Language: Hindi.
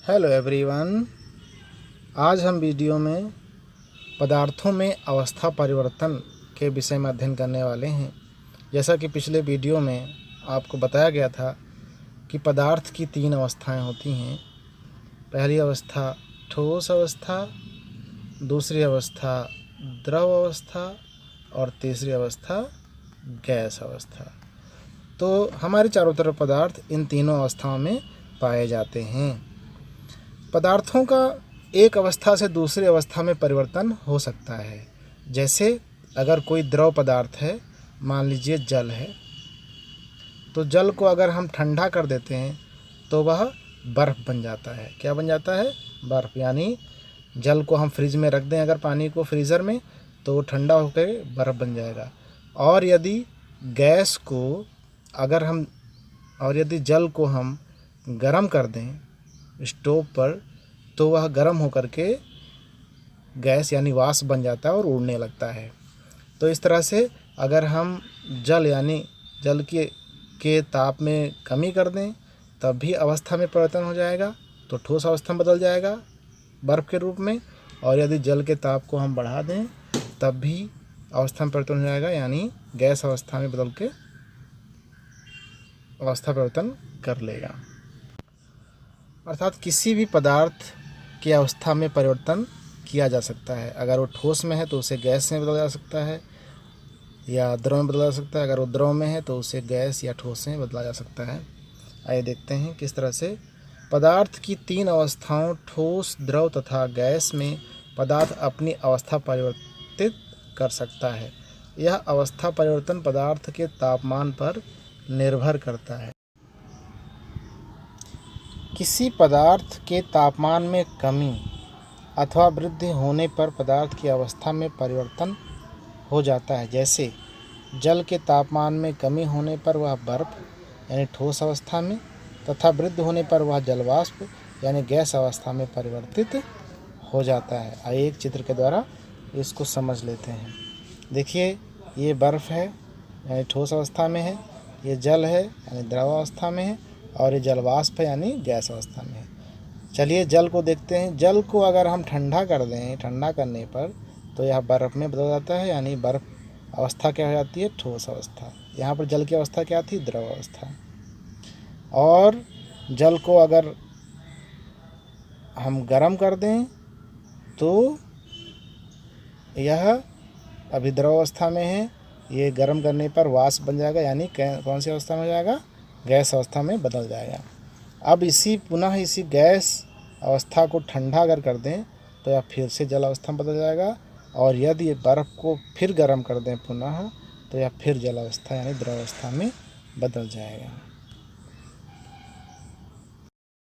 Hello everyone. आज हम वीडियो में पदार्थों में अवस्था परिवर्तन के विषय में अध्ययन करने वाले हैं। जैसा कि पिछले वीडियो में आपको बताया गया था कि पदार्थ की 3 अवस्थाएं होती हैं। पहली अवस्था ठोस अवस्था, दूसरी अवस्था द्रव अवस्था और तीसरी अवस्था गैस अवस्था। तो हमारे चारों तरफ पदार्थ इन तीनों अवस्थाओं में पाए जाते हैं। पदार्थों का एक अवस्था से दूसरी अवस्था में परिवर्तन हो सकता है। जैसे अगर कोई द्रव पदार्थ है, मान लीजिए जल है, तो जल को अगर हम ठंडा कर देते हैं तो वह बर्फ़ बन जाता है। क्या बन जाता है? बर्फ़। यानी जल को हम फ्रिज में रख दें, अगर पानी को फ्रीज़र में, तो वो ठंडा होकर बर्फ़ बन जाएगा। और यदि गैस को अगर हम यदि जल को हम गर्म कर दें स्टोव पर, तो वह गर्म होकर के गैस यानी वाष्प बन जाता है और उड़ने लगता है। तो इस तरह से अगर हम जल यानी जल के ताप में कमी कर दें तब भी अवस्था में परिवर्तन हो जाएगा, तो ठोस अवस्था में बदल जाएगा बर्फ़ के रूप में। और यदि जल के ताप को हम बढ़ा दें तब भी अवस्था में परिवर्तन हो जाएगा, यानी गैस अवस्था में बदल के अवस्था परिवर्तन कर लेगा। अर्थात किसी भी पदार्थ की अवस्था में परिवर्तन किया जा सकता है। अगर वो ठोस में है तो उसे गैस में बदला जा सकता है, या द्रव में बदला जा सकता है। अगर वो द्रव में है तो उसे गैस या ठोस में बदला जा सकता है। आइए देखते हैं किस तरह से पदार्थ की 3 अवस्थाओं ठोस, द्रव तथा गैस में पदार्थ अपनी अवस्था परिवर्तित कर सकता है। यह अवस्था परिवर्तन पदार्थ के तापमान पर निर्भर करता है। किसी पदार्थ के तापमान में कमी अथवा वृद्धि होने पर पदार्थ की अवस्था में परिवर्तन हो जाता है। जैसे जल के तापमान में कमी होने पर वह बर्फ यानी ठोस अवस्था में, तथा वृद्धि होने पर वह जलवाष्प यानी गैस अवस्था में परिवर्तित हो जाता है। आइए एक चित्र के द्वारा इसको समझ लेते हैं। देखिए, ये बर्फ़ है यानी ठोस अवस्था में है, ये जल है यानी द्रव अवस्था में है, और ये जलवाष्प है यानी गैस अवस्था में है। चलिए जल को देखते हैं। जल को अगर हम ठंडा कर दें, ठंडा करने पर तो यह बर्फ़ में बदल जाता है, यानी बर्फ़ अवस्था क्या हो जाती है? ठोस अवस्था। यहाँ पर जल की अवस्था क्या थी? द्रव अवस्था। और जल को अगर हम गर्म कर दें तो यह अभी द्रव अवस्था में है, ये गर्म करने पर वाष्प बन जाएगा, यानी कौन सी अवस्था में हो जाएगा? गैस अवस्था में बदल जाएगा। अब पुनः इसी गैस अवस्था को ठंडा अगर कर दें तो यह फिर से जल अवस्था में बदल जाएगा। और यदि बर्फ़ को फिर गर्म कर दें पुनः, तो यह फिर जल अवस्था यानी द्रव अवस्था में बदल जाएगा।